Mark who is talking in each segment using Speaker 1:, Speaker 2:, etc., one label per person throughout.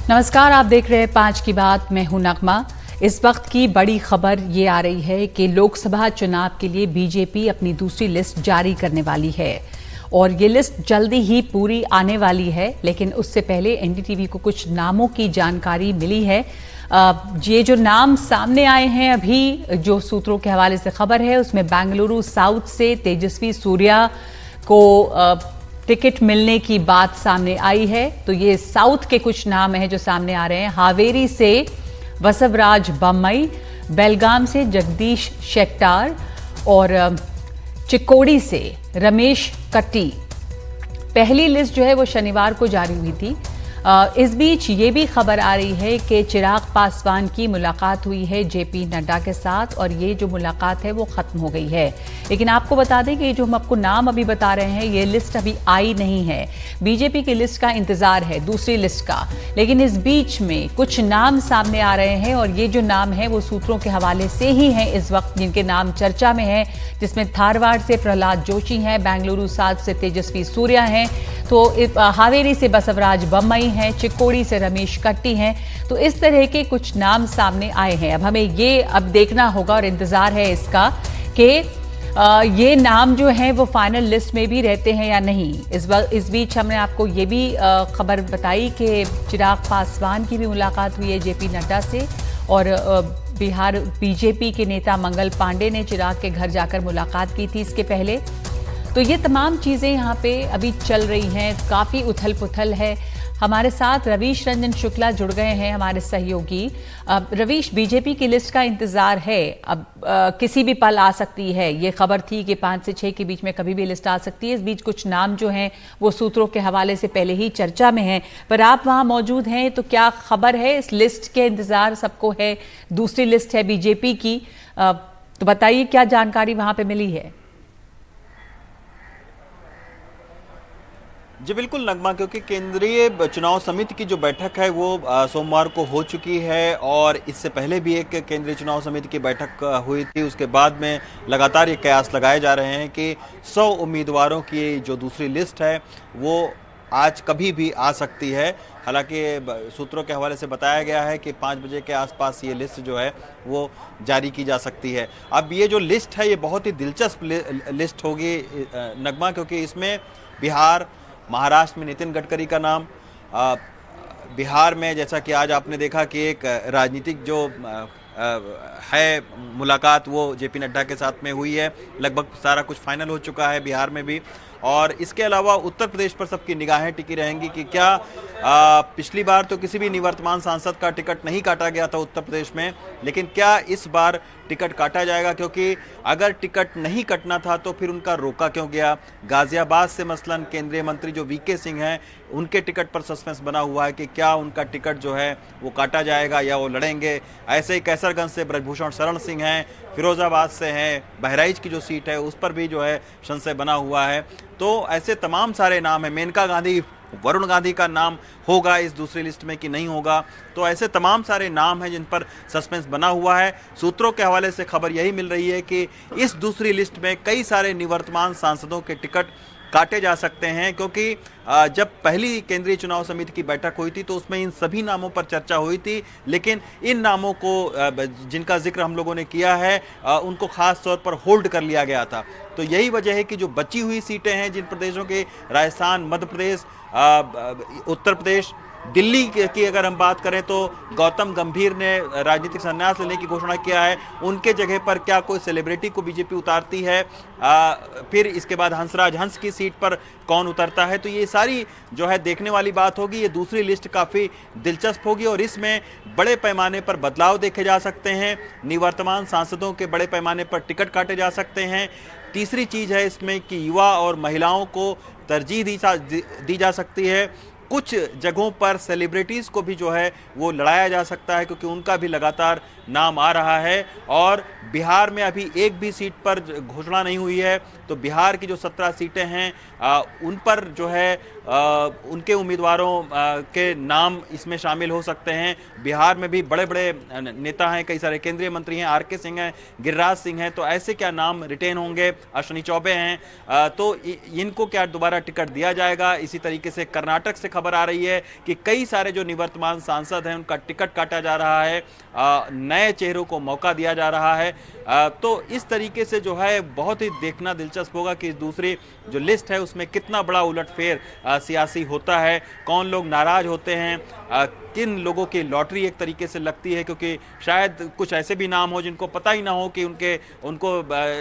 Speaker 1: नमस्कार, आप देख रहे हैं 5 की बात। मैं हूं नगमा। इस वक्त की बड़ी खबर ये आ रही है कि लोकसभा चुनाव के लिए बीजेपी अपनी दूसरी लिस्ट जारी करने वाली है और ये लिस्ट जल्दी ही पूरी आने वाली है। लेकिन उससे पहले एनडीटीवी को कुछ नामों की जानकारी मिली है। ये जो नाम सामने आए हैं अभी, जो सूत्रों के हवाले से खबर है, उसमें बेंगलुरु साउथ से तेजस्वी सूर्या को टिकट मिलने की बात सामने आई है। तो ये साउथ के कुछ नाम हैं जो सामने आ रहे हैं। हावेरी से बसवराज बम्मई, बेलगाम से जगदीश शेट्टार और चिक्कोड़ी से रमेश कट्टी। पहली लिस्ट जो है वो शनिवार को जारी हुई थी। इस बीच ये भी खबर आ रही है कि चिराग पासवान की मुलाकात हुई है जेपी नड्डा के साथ और ये जो मुलाकात है वो खत्म हो गई है। लेकिन आपको बता दें कि जो हम आपको नाम अभी बता रहे हैं, ये लिस्ट अभी आई नहीं है। बीजेपी की लिस्ट का इंतजार है, दूसरी लिस्ट का। लेकिन इस बीच में कुछ नाम सामने आ रहे हैं और ये जो नाम है वो सूत्रों के हवाले से ही हैं इस वक्त, जिनके नाम चर्चा में हैं, जिसमें धारवाड़ से प्रहलाद जोशी हैं, बेंगलुरु साउथ से तेजस्वी सूर्या हैं, तो हावेरी से बसवराज बम्मई हैं, चिक्कोड़ी से रमेश कट्टी हैं। तो इस तरह के कुछ नाम सामने आए हैं। अब हमें ये अब देखना होगा और इंतजार है इसका कि ये नाम जो हैं वो फाइनल लिस्ट में भी रहते हैं या नहीं। इस बीच हमने आपको ये भी खबर बताई कि चिराग पासवान की भी मुलाकात हुई है जेपी नड्डा से और बिहार बीजेपी के नेता मंगल पांडे ने चिराग के घर जाकर मुलाकात की थी इसके पहले। तो ये तमाम चीज़ें यहाँ पे अभी चल रही हैं, काफ़ी उथल पुथल है। हमारे साथ रवीश रंजन शुक्ला जुड़ गए हैं, हमारे सहयोगी। रवीश, बीजेपी की लिस्ट का इंतजार है, अब किसी भी पल आ सकती है। ये खबर थी कि 5 से 6 के बीच में कभी भी लिस्ट आ सकती है। इस बीच कुछ नाम जो हैं वो सूत्रों के हवाले से पहले ही चर्चा में हैं, पर आप वहाँ मौजूद हैं, तो क्या खबर है? इस लिस्ट के इंतजार सबको है, दूसरी लिस्ट है बीजेपी की, तो बताइए क्या जानकारी वहाँ पे मिली है?
Speaker 2: जी बिल्कुल नगमा, क्योंकि केंद्रीय चुनाव समिति की जो बैठक है वो सोमवार को हो चुकी है और इससे पहले भी एक केंद्रीय चुनाव समिति की बैठक हुई थी। उसके बाद में लगातार ये कयास लगाए जा रहे हैं कि 100 उम्मीदवारों की जो दूसरी लिस्ट है वो आज कभी भी आ सकती है। हालांकि सूत्रों के हवाले से बताया गया है कि 5 बजे के आसपास ये लिस्ट जो है वो जारी की जा सकती है। अब ये जो लिस्ट है ये बहुत ही दिलचस्प लिस्ट होगी नगमा, क्योंकि इसमें बिहार, महाराष्ट्र में नितिन गडकरी का नाम, बिहार में जैसा कि आज आपने देखा कि एक राजनीतिक जो है मुलाकात वो जेपी नड्डा के साथ में हुई है, लगभग सारा कुछ फाइनल हो चुका है बिहार में भी। और इसके अलावा उत्तर प्रदेश पर सबकी निगाहें टिकी रहेंगी कि क्या पिछली बार तो किसी भी निवर्तमान सांसद का टिकट नहीं काटा गया था उत्तर प्रदेश में, लेकिन क्या इस बार टिकट काटा जाएगा? क्योंकि अगर टिकट नहीं कटना था तो फिर उनका रोका क्यों गया? गाजियाबाद से मसलन केंद्रीय मंत्री जो वीके सिंह हैं, उनके टिकट पर सस्पेंस बना हुआ है कि क्या उनका टिकट जो है वो काटा जाएगा या वो लड़ेंगे। ऐसे ही कैसरगंज से ब्रजभूषण शरण सिंह हैं, फिरोजाबाद से हैं, बहराइच की जो सीट है उस पर भी जो है संशय बना हुआ है। तो ऐसे तमाम सारे नाम हैं। मेनका गांधी, वरुण गांधी का नाम होगा इस दूसरी लिस्ट में कि नहीं होगा, तो ऐसे तमाम सारे नाम हैं जिन पर सस्पेंस बना हुआ है। सूत्रों के हवाले से खबर यही मिल रही है कि इस दूसरी लिस्ट में कई सारे निवर्तमान सांसदों के टिकट काटे जा सकते हैं, क्योंकि जब पहली केंद्रीय चुनाव समिति की बैठक हुई थी तो उसमें इन सभी नामों पर चर्चा हुई थी, लेकिन इन नामों को जिनका जिक्र हम लोगों ने किया है उनको खास तौर पर होल्ड कर लिया गया था। तो यही वजह है कि जो बची हुई सीटें हैं जिन प्रदेशों के, राजस्थान, मध्य प्रदेश, उत्तर प्रदेश, दिल्ली की अगर हम बात करें तो गौतम गंभीर ने राजनीतिक संन्यास लेने की घोषणा किया है। उनके जगह पर क्या कोई सेलिब्रिटी को बीजेपी उतारती है? फिर इसके बाद हंसराज हंस की सीट पर कौन उतरता है? तो ये सारी जो है देखने वाली बात होगी। ये दूसरी लिस्ट काफ़ी दिलचस्प होगी और इसमें बड़े पैमाने पर बदलाव देखे जा सकते हैं। निवर्तमान सांसदों के बड़े पैमाने पर टिकट काटे जा सकते हैं। तीसरी चीज़ है इसमें कि युवा और महिलाओं को तरजीह दी जा सकती है। कुछ जगहों पर सेलिब्रिटीज़ को भी जो है वो लड़ाया जा सकता है, क्योंकि उनका भी लगातार नाम आ रहा है। और बिहार में अभी एक भी सीट पर घोषणा नहीं हुई है, तो बिहार की जो 17 सीटें हैं उन पर जो है उनके उम्मीदवारों के नाम इसमें शामिल हो सकते हैं। बिहार में भी बड़े बड़े नेता हैं, कई सारे केंद्रीय मंत्री हैं, आर के सिंह हैं, गिरिराज सिंह हैं, तो ऐसे क्या नाम रिटेन होंगे? अश्विनी चौबे हैं, तो इनको क्या दोबारा टिकट दिया जाएगा? इसी तरीके से कर्नाटक से खबर आ रही है कि कई सारे जो निवर्तमान सांसद हैं उनका टिकट काटा जा रहा है, नए चेहरों को मौका दिया जा रहा है। तो इस तरीके से जो है बहुत ही देखना दिलचस्प होगा कि दूसरी जो लिस्ट है उसमें कितना बड़ा उलटफेर सियासी होता है, कौन लोग नाराज होते हैं, किन लोगों की लॉटरी एक तरीके से लगती है, क्योंकि शायद कुछ ऐसे भी नाम हो जिनको पता ही ना हो कि उनको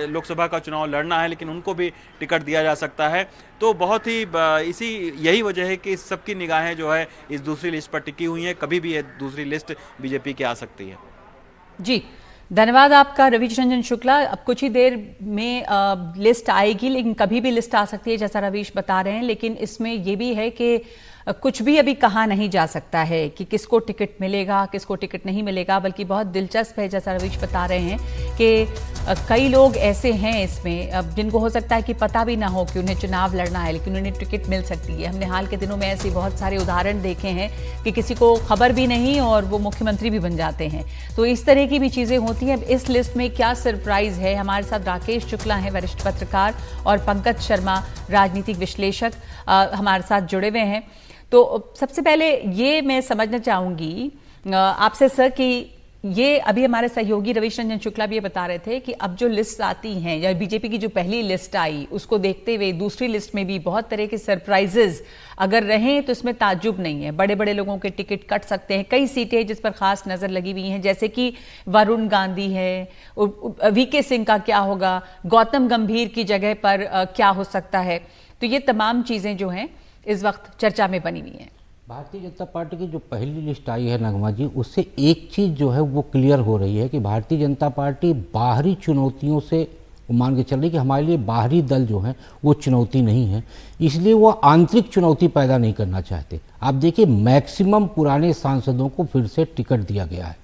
Speaker 2: लोकसभा का चुनाव लड़ना है, लेकिन उनको भी टिकट दिया जा सकता है। तो बहुत ही यही वजह है कि सबकी निगाहें जो है इस दूसरी लिस्ट पर टिकी हुई हैं। कभी भी ये दूसरी लिस्ट बीजेपी की आ सकती है।
Speaker 1: जी, धन्यवाद आपका रवीश रंजन शुक्ला। अब कुछ ही देर में लिस्ट आएगी, लेकिन कभी भी लिस्ट आ सकती है जैसा रवीश बता रहे हैं। लेकिन इसमें यह भी है कि कुछ भी अभी कहा नहीं जा सकता है कि किसको टिकट मिलेगा, किसको टिकट नहीं मिलेगा। बल्कि बहुत दिलचस्प है जैसा रवीश बता रहे हैं कि कई लोग ऐसे हैं इसमें जिनको हो सकता है कि पता भी ना हो कि उन्हें चुनाव लड़ना है, लेकिन उन्हें टिकट मिल सकती है। हमने हाल के दिनों में ऐसे बहुत सारे उदाहरण देखे हैं कि किसी को खबर भी नहीं और वो मुख्यमंत्री भी बन जाते हैं। तो इस तरह की भी चीज़ें होती हैं। अब इस लिस्ट में क्या सरप्राइज है? हमारे साथ राकेश शुक्ला हैं, वरिष्ठ पत्रकार, और पंकज शर्मा, राजनीतिक विश्लेषक, हमारे साथ जुड़े हुए हैं। तो सबसे पहले ये मैं समझना चाहूँगी आपसे सर कि ये अभी हमारे सहयोगी रवीश रंजन शुक्ला भी ये बता रहे थे कि अब जो लिस्ट आती हैं या बीजेपी की जो पहली लिस्ट आई उसको देखते हुए दूसरी लिस्ट में भी बहुत तरह के सरप्राइजेज अगर रहें तो इसमें ताज्जुब नहीं है। बड़े बड़े लोगों के टिकट कट सकते हैं। कई सीटें जिस पर खास नजर लगी हुई हैं, जैसे कि वरुण गांधी है, वीके सिंह का क्या होगा, गौतम गंभीर की जगह पर क्या हो सकता है। तो ये तमाम चीजें जो हैं इस वक्त चर्चा में बनी हुई हैं।
Speaker 3: भारतीय जनता पार्टी की जो पहली लिस्ट आई है नगमा जी, उससे एक चीज़ जो है वो क्लियर हो रही है कि भारतीय जनता पार्टी बाहरी चुनौतियों से मान के चल रही कि हमारे लिए बाहरी दल जो है वो चुनौती नहीं है, इसलिए वो आंतरिक चुनौती पैदा नहीं करना चाहते। आप देखिए, मैक्सिमम पुराने सांसदों को फिर से टिकट दिया गया है,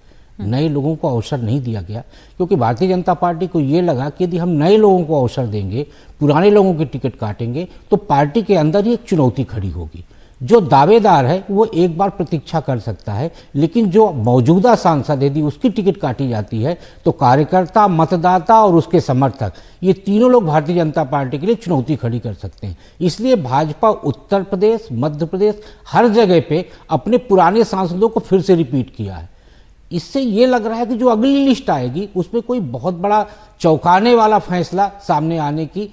Speaker 3: नए लोगों को अवसर नहीं दिया गया, क्योंकि भारतीय जनता पार्टी को ये लगा कि यदि हम नए लोगों को अवसर देंगे, पुराने लोगों की टिकट काटेंगे, तो पार्टी के अंदर ही एक चुनौती खड़ी होगी। जो दावेदार है वो एक बार प्रतीक्षा कर सकता है, लेकिन जो मौजूदा सांसद यदि उसकी टिकट काटी जाती है तो कार्यकर्ता, मतदाता और उसके समर्थक, ये तीनों लोग भारतीय जनता पार्टी के लिए चुनौती खड़ी कर सकते हैं। इसलिए भाजपा उत्तर प्रदेश, मध्य प्रदेश, हर जगह पे अपने पुराने सांसदों को फिर से रिपीट किया है। इससे ये लग रहा है कि जो अगली लिस्ट आएगी उसमें कोई बहुत बड़ा चौंकाने वाला फैसला सामने आने की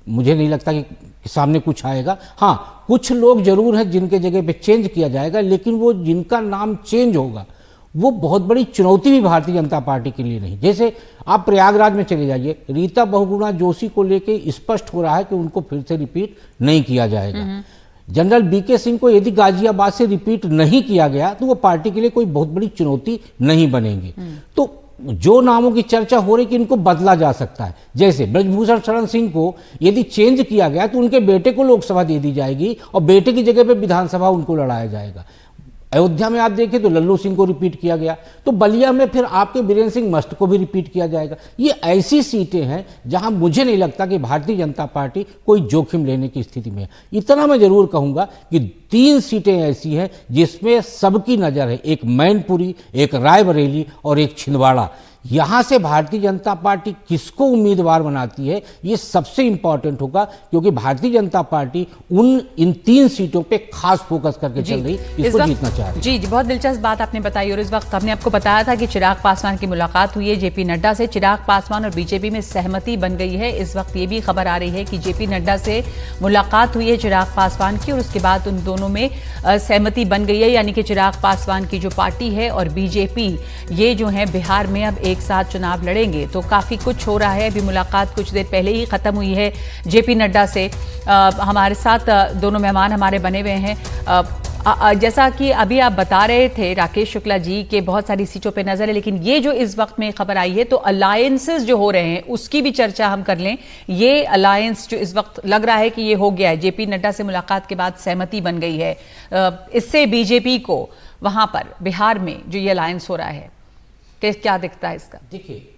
Speaker 3: मुझे नहीं लगता कि सामने कुछ आएगा। हाँ, कुछ लोग जरूर हैं जिनके जगह पे चेंज किया जाएगा, लेकिन वो जिनका नाम चेंज होगा वो बहुत बड़ी चुनौती भी भारतीय जनता पार्टी के लिए नहीं। जैसे आप प्रयागराज में चले जाइए, रीता बहुगुणा जोशी को लेके स्पष्ट हो रहा है कि उनको फिर से रिपीट नहीं किया जाएगा। जनरल वीके सिंह को यदि गाजियाबाद से रिपीट नहीं किया गया तो वो पार्टी के लिए कोई बहुत बड़ी चुनौती नहीं बनेंगे। तो जो नामों की चर्चा हो रही कि इनको बदला जा सकता है, जैसे ब्रजभूषण शरण सिंह को यदि चेंज किया गया तो उनके बेटे को लोकसभा दे दी जाएगी और बेटे की जगह पे विधानसभा उनको लड़ाया जाएगा। अयोध्या में आप देखें तो लल्लू सिंह को रिपीट किया गया, तो बलिया में फिर आपके बीरेंद्र सिंह मस्त को भी रिपीट किया जाएगा। ये ऐसी सीटें हैं जहां मुझे नहीं लगता कि भारतीय जनता पार्टी कोई जोखिम लेने की स्थिति में है। इतना मैं जरूर कहूंगा कि 3 सीटें ऐसी हैं जिसमें सबकी नजर है, एक मैनपुरी, एक रायबरेली और एक छिंदवाड़ा। यहां से भारतीय जनता पार्टी किसको उम्मीदवार बनाती है ये सबसे इंपॉर्टेंट होगा, क्योंकि भारतीय जनता पार्टी इन 3 सीटों पे खास फोकस करके चल रही, इसको जीतना चाह रही।
Speaker 1: जी, बहुत दिलचस्प बात आपने बताई। और इस वक्त हमने आपको बताया था कि चिराग पासवान की मुलाकात हुई है जेपी नड्डा से। चिराग पासवान और बीजेपी में सहमति बन गई है। इस वक्त ये भी खबर आ रही है कि जेपी नड्डा से मुलाकात हुई है चिराग पासवान की और उसके बाद उन दोनों में सहमति बन गई है, यानी कि चिराग पासवान की जो पार्टी है और बीजेपी ये जो है बिहार में अब एक साथ चुनाव लड़ेंगे। तो काफी कुछ हो रहा है। अभी मुलाकात कुछ देर पहले ही खत्म हुई है जेपी नड्डा से। हमारे साथ दोनों मेहमान हमारे बने हुए हैं। जैसा कि अभी आप बता रहे थे राकेश शुक्ला जी के बहुत सारी सीटों पे नजर है, लेकिन ये जो इस वक्त में खबर आई है तो अलायंसेस जो हो रहे हैं उसकी भी चर्चा हम कर लें। ये अलायंस जो इस वक्त लग रहा है कि ये हो गया है, जेपी नड्डा से मुलाकात के बाद सहमति बन गई है। इससे बीजेपी को वहां पर बिहार में जो ये अलायंस हो रहा है क्या दिखता है इसका?
Speaker 3: देखिए,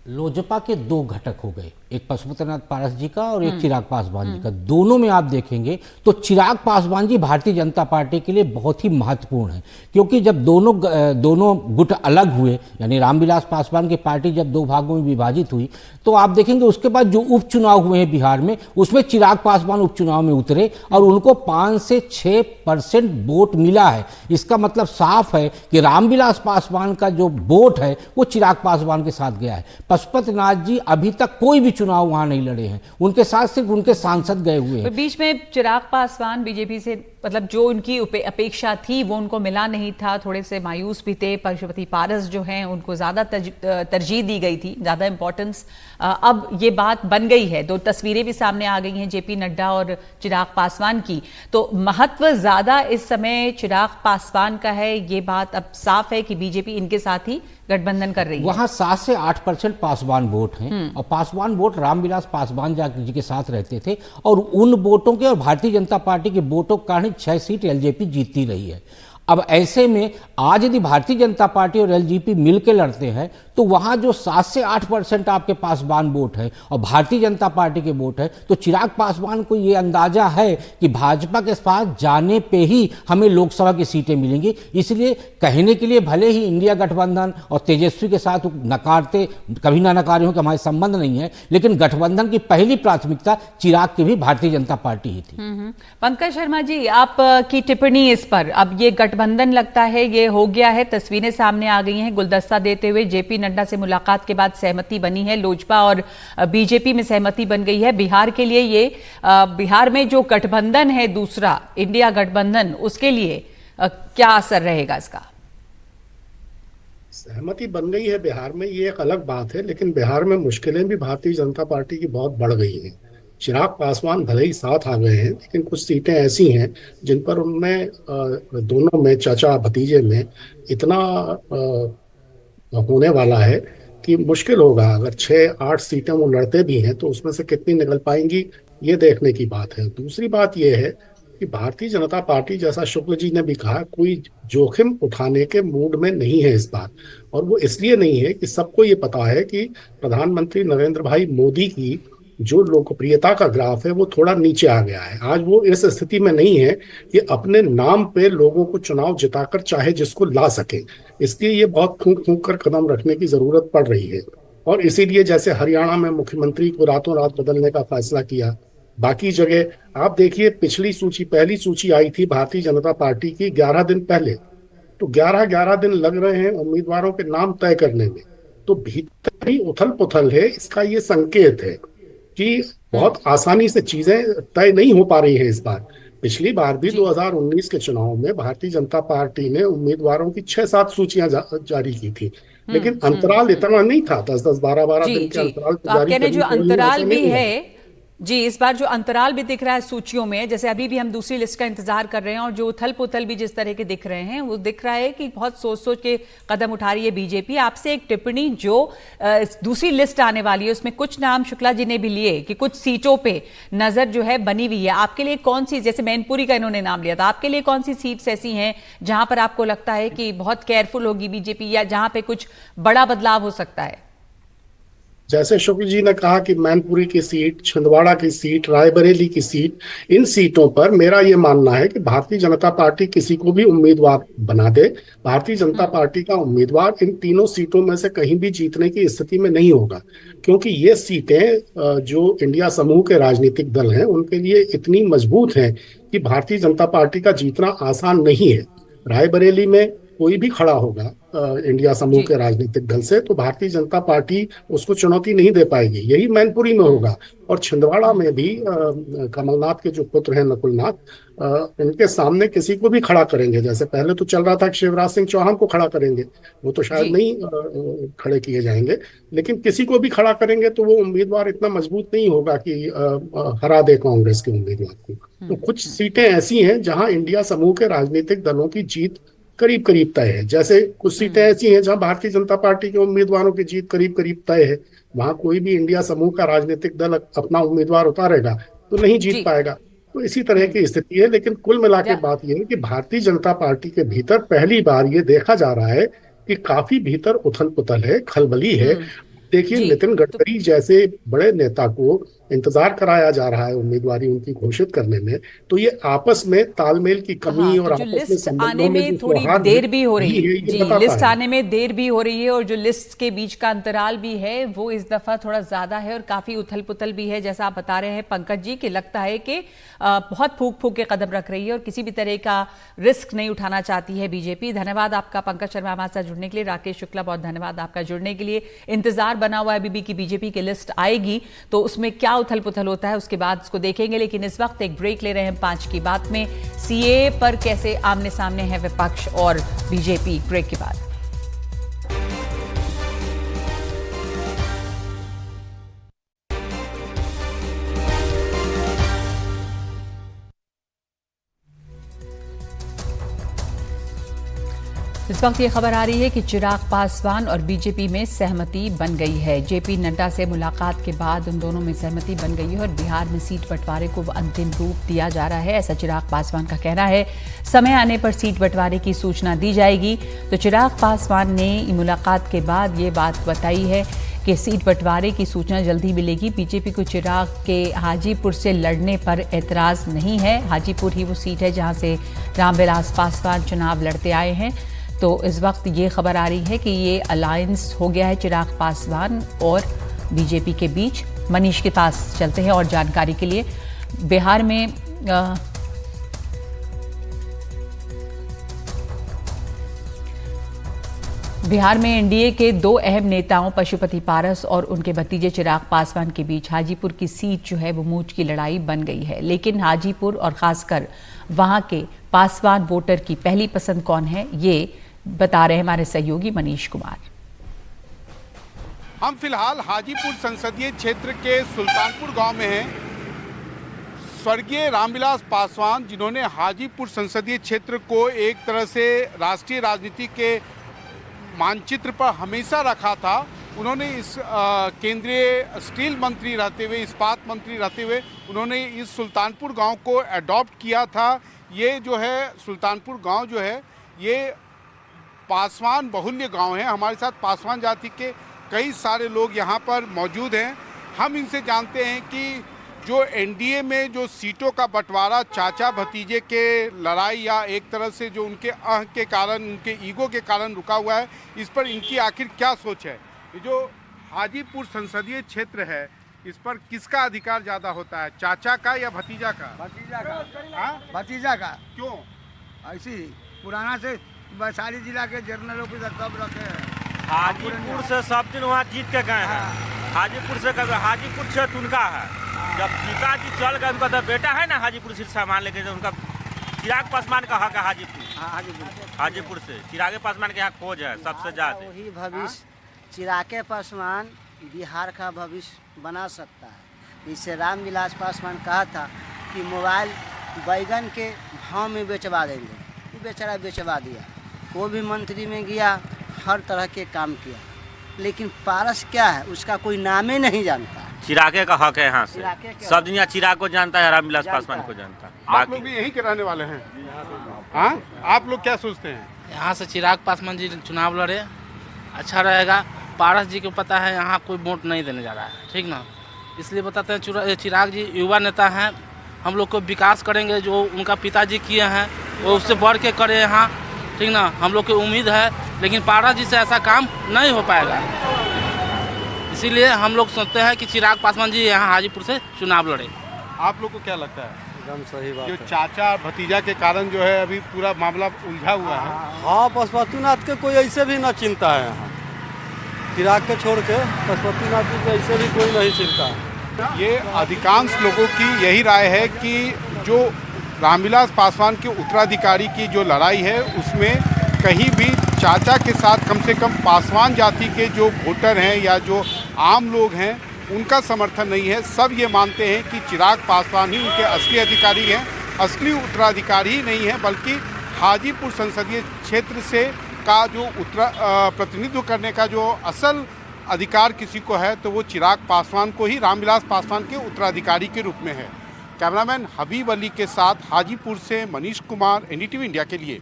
Speaker 3: लोजपा के दो घटक हो गए, एक पशुपतिनाथ पारस जी का और एक चिराग पासवान जी का। दोनों में आप देखेंगे तो चिराग पासवान जी भारतीय जनता पार्टी के लिए बहुत ही महत्वपूर्ण है, क्योंकि जब दोनों गुट अलग हुए, यानी रामविलास पासवान की पार्टी जब दो भागों में विभाजित हुई, तो आप देखेंगे उसके बाद जो उपचुनाव हुए हैं बिहार में, उसमें चिराग पासवान उपचुनाव में उतरे और उनको 5 से 6% वोट मिला है। इसका मतलब साफ है कि रामविलास पासवान का जो वोट है वो चिराग पासवान के साथ गया है। पशुपतिनाथ जी अभी तक कोई भी चुनाव वहां नहीं लड़े हैं, उनके साथ सिर्फ उनके सांसद गए हुए हैं।
Speaker 1: बीच में चिराग पासवान बीजेपी से, मतलब जो उनकी अपेक्षा थी वो उनको मिला नहीं था, थोड़े से मायूस भी थे। पशुपति पारस जो हैं उनको ज्यादा तरजीह दी गई थी, ज्यादा इंपॉर्टेंस। अब ये बात बन गई है, दो तस्वीरें भी सामने आ गई हैं जेपी नड्डा और चिराग पासवान की, तो महत्व ज्यादा इस समय चिराग पासवान का है। ये बात अब साफ है कि बीजेपी इनके साथ ही गठबंधन कर रही है।
Speaker 3: वहां 7 से 8% पासवान वोट हैं और पासवान वोट रामविलास पासवान जी के साथ रहते थे, और उन वोटों के और भारतीय जनता पार्टी के वोटों के कारण 6 सीट एलजेपी जीतती रही है। अब ऐसे में आज यदि भारतीय जनता पार्टी और एलजेपी मिलकर लड़ते हैं तो वहां जो 7 से 8% आपके पासवान वोट है और भारतीय जनता पार्टी के वोट है, तो चिराग पासवान को यह अंदाजा है कि भाजपा के पास जाने पे ही हमें लोकसभा की सीटें मिलेंगी। इसलिए कहने के लिए भले ही इंडिया गठबंधन और तेजस्वी के साथ नकारते, कभी ना नकारे हो कि हमारे संबंध नहीं है, लेकिन गठबंधन की पहली प्राथमिकता चिराग की भी भारतीय जनता पार्टी ही थी।
Speaker 1: पंकज शर्मा जी, आप की टिप्पणी इस पर, अब ये गठबंधन लगता है ये हो गया है, तस्वीरें सामने आ गई हैं। गुलदस्ता देते हुए जेपी नड्डा से मुलाकात के बाद सहमति बनी है, लोजपा और बीजेपी में सहमति बन गई है। बिहार के लिए ये बिहार में जो गठबंधन है दूसरा इंडिया गठबंधन, उसके लिए क्या असर रहेगा इसका?
Speaker 4: सहमति बन गई है बिहार में, ये एक अलग बात है, लेकिन बिहार में मुश्किलें भी भारतीय जनता पार्टी की बहुत बढ़ गई हैं। चिराग पासवान भले ही साथ आ गए हैं, लेकिन कुछ सीटें ऐसी हैं जिन पर उनमें दोनों में, चाचा भतीजे में, इतना होने वाला है कि मुश्किल होगा। अगर 6-8 सीटें वो लड़ते भी हैं तो उसमें से कितनी निकल पाएंगी, ये देखने की बात है। दूसरी बात ये है कि भारतीय जनता पार्टी, जैसा शुक्ल जी ने भी कहा, कोई जोखिम उठाने के मूड में नहीं है इस बार। और वो इसलिए नहीं है कि सबको ये पता है कि प्रधानमंत्री नरेंद्र भाई मोदी की जो लोकप्रियता का ग्राफ है वो थोड़ा नीचे आ गया है। आज वो इस स्थिति में नहीं है कि अपने नाम पे लोगों को चुनाव जिताकर चाहे जिसको ला सके, इसलिए ये बहुत फूंक फूंक कर कदम रखने की जरूरत पड़ रही है। और इसीलिए जैसे हरियाणा में मुख्यमंत्री को रातों रात बदलने का फैसला किया, बाकी जगह आप देखिए, पिछली सूची, पहली सूची आई थी भारतीय जनता पार्टी की 11 दिन पहले, तो 11 दिन लग रहे हैं उम्मीदवारों के नाम तय करने में, तो भीतर ही उथल पुथल है। इसका ये संकेत है कि बहुत आसानी से चीजें तय नहीं हो पा रही है इस बार। पिछली बार भी 2019 के चुनाव में भारतीय जनता पार्टी ने उम्मीदवारों की 6-7 सूचियां जारी की थी, लेकिन अंतराल इतना नहीं था, 10-10, 12-12 दिन के अंतराल
Speaker 1: जारी करने जो अंतराल भी है जी, इस बार जो अंतराल भी दिख रहा है सूचियों में, जैसे अभी भी हम दूसरी लिस्ट का इंतजार कर रहे हैं और जो उथल पुथल भी जिस तरह के दिख रहे हैं, वो दिख रहा है कि बहुत सोच सोच के कदम उठा रही है बीजेपी। आपसे एक टिप्पणी, जो दूसरी लिस्ट आने वाली है उसमें कुछ नाम शुक्ला जी ने भी लिए कि कुछ सीटों पे नजर जो है बनी हुई है, आपके लिए कौन सी, जैसे मैनपुरी का इन्होंने नाम लिया था, आपके लिए कौन सी सीट्स ऐसी हैं जहां पर आपको लगता है कि बहुत केयरफुल होगी बीजेपी या जहां पे कुछ बड़ा बदलाव हो सकता है?
Speaker 4: जैसे शुक्ल जी ने कहा कि मैनपुरी की सीट, छिंदवाड़ा की सीट, रायबरेली की सीट, इन सीटों पर मेरा ये मानना है कि भारतीय जनता पार्टी किसी को भी उम्मीदवार बना दे, भारतीय जनता पार्टी का उम्मीदवार इन तीनों सीटों में से कहीं भी जीतने की स्थिति में नहीं होगा, क्योंकि ये सीटें जो इंडिया समूह के राजनीतिक दल हैं उनके लिए इतनी मजबूत हैं कि भारतीय जनता पार्टी का जीतना आसान नहीं है। रायबरेली में कोई भी खड़ा होगा इंडिया समूह के राजनीतिक दल से, तो भारतीय जनता पार्टी उसको चुनौती नहीं दे पाएगी। यही मैनपुरी में होगा। और छिंदवाड़ा में भी कमलनाथ के जो पुत्र हैं नकुलनाथ, इनके सामने किसी को भी खड़ा करेंगे, जैसे पहले तो चल रहा था कि शिवराज सिंह चौहान को खड़ा करेंगे, वो तो शायद नहीं खड़े किए जाएंगे, लेकिन किसी को भी खड़ा करेंगे तो वो उम्मीदवार इतना मजबूत नहीं होगा कि हरा दे कांग्रेस के उम्मीदवार को। तो कुछ सीटें ऐसी हैं जहां इंडिया समूह के राजनीतिक दलों की जीत करीब करीब तय है। जैसे कुछ सीटें ऐसी हैं जहां भारतीय जनता पार्टी के उम्मीदवारों की जीत करीब करीब तय है, वहां कोई भी इंडिया समूह का राजनीतिक दल अपना उम्मीदवार उतारेगा तो नहीं जीत पाएगा। तो इसी तरह की स्थिति है। लेकिन कुल मिला के बात यह है कि भारतीय जनता पार्टी के भीतर पहली बार ये देखा जा रहा है कि काफी भीतर उथल पुथल है, खलबली है। देखिए,
Speaker 1: जी
Speaker 4: नितिन
Speaker 1: तो
Speaker 4: गडकरी जैसे बड़े नेता को इंतजार कराया जा रहा है उम्मीदवारी उनकी घोषित करने में, तो ये आपस में तालमेल की कमी
Speaker 1: हाँ, तो
Speaker 4: और
Speaker 1: जो
Speaker 4: आपस में
Speaker 1: लिस्ट आने
Speaker 4: संबंधों में
Speaker 1: में
Speaker 4: जो
Speaker 1: थोड़ी
Speaker 4: सौहार्द
Speaker 1: देर भी हो
Speaker 4: भी
Speaker 1: रही
Speaker 4: है, ये
Speaker 1: जी,
Speaker 4: बताता
Speaker 1: लिस्ट
Speaker 4: है।
Speaker 1: आने में देर भी हो रही है और जो लिस्ट के बीच का अंतराल भी है वो इस दफा थोड़ा ज्यादा है और काफी उथल पुथल भी है, जैसा आप बता रहे हैं पंकज जी, कि लगता है कि बहुत फूक फूक के कदम रख रही है और किसी भी तरह का रिस्क नहीं उठाना चाहती है बीजेपी। धन्यवाद आपका पंकज शर्मा हमारे साथ जुड़ने के लिए। राकेश शुक्ला, बहुत धन्यवाद आपका जुड़ने के लिए। इंतजार बना हुआ है अभी की बीजेपी की लिस्ट आएगी तो उसमें क्या उथल पुथल होता है उसके बाद उसको देखेंगे, लेकिन इस वक्त एक ब्रेक ले रहे हैं 5 की बात में। सीए पर कैसे आमने सामने है विपक्ष और बीजेपी, ब्रेक के बाद। इस वक्त ये खबर आ रही है कि चिराग पासवान और बीजेपी में सहमति बन गई है। जेपी नड्डा से मुलाकात के बाद उन दोनों में सहमति बन गई है और बिहार में सीट बंटवारे को अंतिम रूप दिया जा रहा है, ऐसा चिराग पासवान का कहना है। समय आने पर सीट बंटवारे की सूचना दी जाएगी। तो चिराग पासवान ने मुलाकात के बाद ये बात बताई है कि सीट बंटवारे की सूचना जल्दी मिलेगी। बीजेपी को चिराग के हाजीपुर से लड़ने पर एतराज नहीं है। हाजीपुर ही वो सीट है जहां से रामविलास पासवान चुनाव लड़ते आए हैं। तो इस वक्त ये खबर आ रही है कि ये अलायंस हो गया है चिराग पासवान और बीजेपी के बीच। मनीष के पास चलते हैं और जानकारी के लिए। बिहार में एनडीए के दो अहम नेताओं पशुपति पारस और उनके भतीजे चिराग पासवान के बीच हाजीपुर की सीट जो है वो मूंछ की लड़ाई बन गई है। लेकिन हाजीपुर और खासकर वहां के पासवान वोटर की पहली पसंद कौन है, ये बता रहे हैं हमारे सहयोगी मनीष कुमार।
Speaker 5: हम फिलहाल हाजीपुर संसदीय क्षेत्र के सुल्तानपुर गांव में हैं। स्वर्गीय रामविलास पासवान, जिन्होंने हाजीपुर संसदीय क्षेत्र को एक तरह से राष्ट्रीय राजनीति के मानचित्र पर हमेशा रखा था, उन्होंने इस केंद्रीय स्टील मंत्री रहते हुए, इस्पात मंत्री रहते हुए, उन्होंने इस सुल्तानपुर गांव को अडॉप्ट किया था। ये जो है सुल्तानपुर गांव जो है ये पासवान बहुल्य गांव है। हमारे साथ पासवान जाति के कई सारे लोग यहाँ पर मौजूद हैं। हम इनसे जानते हैं कि जो एनडीए में जो सीटों का बंटवारा चाचा भतीजे के लड़ाई या एक तरह से जो उनके अह के कारण, उनके ईगो के कारण रुका हुआ है, इस पर इनकी आखिर क्या सोच है। ये जो हाजीपुर संसदीय क्षेत्र है, इस पर किसका अधिकार ज़्यादा होता है, चाचा का या भतीजा का?
Speaker 6: भतीजा का।
Speaker 5: हाँ?
Speaker 6: भतीजा का।
Speaker 5: क्यों?
Speaker 6: ऐसी पुराना से वैशाली जिला के जर्नल ऑफिसर सब रखे हैं।
Speaker 7: हाजीपुर से सब दिन वहाँ जीत के गए हैं। हाजीपुर से हाजीपुर क्षेत्र उनका है। जब पिताजी चल गए, उनका तो बेटा है ना हाजीपुर सीट सामान लेके, उनका चिराग पासवान का हक है हाजीपुर। हाजीपुर से चिराग पासवान के यहाँ खोज है सबसे ज्यादा।
Speaker 8: वही भविष्य चिराग पासवान बिहार का भविष्य बना सकता है। इससे रामविलास पासवान कहा था कि मोबाइल बैगन के भाव में बेचवा देंगे, वो बेचारा बेचवा दिया। वो भी मंत्री में गया, हर तरह के काम किया, लेकिन पारस क्या है उसका कोई नाम ही नहीं जानता।
Speaker 7: चिरागे का हक है यहाँ से, सब दुनिया चिराग को जानता है, रामविलास पासवान को जानता है।
Speaker 5: आप लोग भी यहीं के रहने वाले हैं? हाँ, आप लोग क्या सोचते हैं?
Speaker 9: यहाँ से चिराग पासवान जी चुनाव लड़े, अच्छा रहेगा। पारस जी को पता है यहाँ कोई वोट नहीं देने जा रहा है, ठीक ना, इसलिए बताते हैं चिराग जी युवा नेता हैं, हम लोग को विकास करेंगे, जो उनका पिताजी किए हैं वो उससे बढ़ के करे यहाँ, ठीक ना, हम लोग की उम्मीद है। लेकिन पारस जी से ऐसा काम नहीं हो पाएगा, इसीलिए हम लोग सोचते हैं कि चिराग पासवान जी यहाँ हाजीपुर से चुनाव लड़े।
Speaker 5: आप लोग को क्या लगता है?
Speaker 6: एकदम सही बात
Speaker 5: जो
Speaker 6: है।
Speaker 5: चाचा भतीजा के कारण जो है अभी पूरा मामला उलझा हुआ है।
Speaker 6: हाँ, पशुपतिनाथ के कोई ऐसे भी न चिंता है यहाँ, चिराग के छोड़ के पशुपतिनाथ जी के ऐसे भी कोई नहीं चिंता है।
Speaker 5: ये अधिकांश लोगों की यही राय है कि जो रामविलास पासवान के उत्तराधिकारी की जो लड़ाई है उसमें कहीं भी चाचा के साथ कम से कम पासवान जाति के जो वोटर हैं या जो आम लोग हैं उनका समर्थन नहीं है। सब ये मानते हैं कि चिराग पासवान ही उनके असली अधिकारी हैं, असली उत्तराधिकारी ही नहीं है, बल्कि हाजीपुर संसदीय क्षेत्र से का जो प्रतिनिधित्व करने का जो असल अधिकार किसी को है तो वो चिराग पासवान को ही, रामविलास पासवान के उत्तराधिकारी के रूप में है। कैमरामैन हबीब अली के साथ हाजीपुर से मनीष कुमार, एनडीटीवी इंडिया के लिए।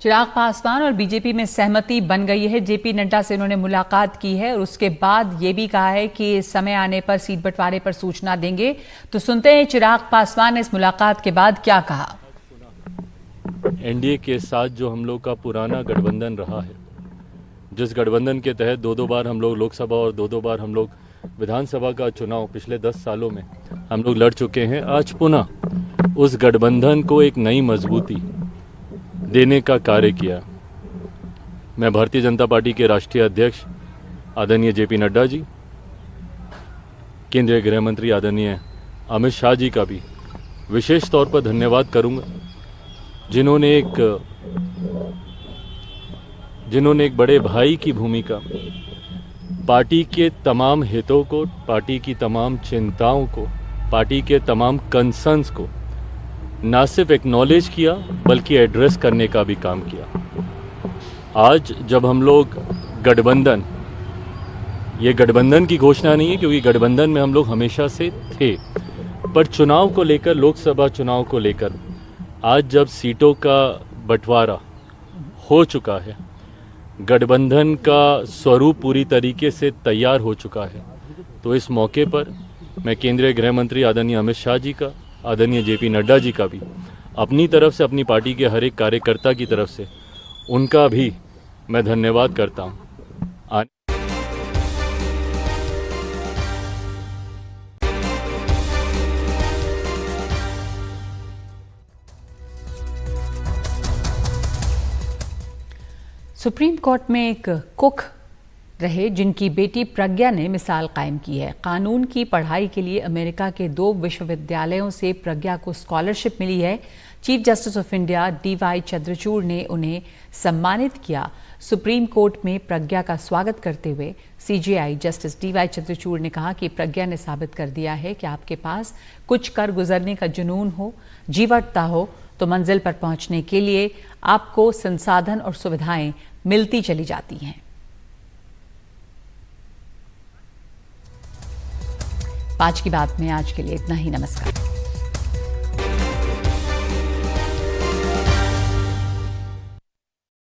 Speaker 1: चिराग पासवान और बीजेपी में सहमति बन गई है। जेपी नड्डा से उन्होंने मुलाकात की है और उसके बाद ये भी कहा है कि समय आने पर सीट बंटवारे पर सूचना देंगे। तो सुनते हैं चिराग पासवान ने इस मुलाकात के बाद क्या कहा।
Speaker 10: एनडीए के साथ जो हम लोग का पुराना गठबंधन रहा है, जिस गठबंधन के तहत दो बार हम लोग लोकसभा और दो बार हम लोग विधानसभा का चुनाव पिछले 10 सालों में हम लोग लड़ चुके हैं, आज पुनः उस गठबंधन को एक नई मजबूती देने का कार्य किया। मैं भारतीय जनता पार्टी के राष्ट्रीय अध्यक्ष आदरणीय जेपी नड्डा जी, केंद्रीय गृह मंत्री आदरणीय अमित शाह जी का भी विशेष तौर पर धन्यवाद करूंगा, जिन्होंने एक बड़े भाई की भूमिका पार्टी के तमाम हितों को, पार्टी की तमाम चिंताओं को, पार्टी के तमाम कंसर्न्स को ना सिर्फ एक्नॉलेज किया बल्कि एड्रेस करने का भी काम किया। आज जब हम लोग गठबंधन, ये गठबंधन की घोषणा नहीं है क्योंकि गठबंधन में हम लोग हमेशा से थे, पर चुनाव को लेकर, लोकसभा चुनाव को लेकर आज जब सीटों का बंटवारा हो चुका है, गठबंधन का स्वरूप पूरी तरीके से तैयार हो चुका है, तो इस मौके पर मैं केंद्रीय गृह मंत्री आदरणीय अमित शाह जी का, आदरणीय जेपी नड्डा जी का भी अपनी तरफ से, अपनी पार्टी के हर एक कार्यकर्ता की तरफ से उनका भी मैं धन्यवाद करता हूं।
Speaker 1: सुप्रीम कोर्ट में एक कुक रहे जिनकी बेटी प्रज्ञा ने मिसाल कायम की है। कानून की पढ़ाई के लिए अमेरिका के 2 विश्वविद्यालयों से प्रज्ञा को स्कॉलरशिप मिली है। Chief justice of India DY Chandrachud ने उन्हें सम्मानित किया। सुप्रीम कोर्ट में प्रज्ञा का स्वागत करते हुए CJI जस्टिस DY चंद्रचूड़ ने कहा कि प्रज्ञा ने साबित कर दिया है कि आपके पास कुछ कर गुजरने का जुनून हो, जीवटता हो, तो मंजिल पर पहुंचने के लिए आपको संसाधन और सुविधाएं मिलती चली जाती हैं। 5 की बात में आज के लिए इतना ही। नमस्कार।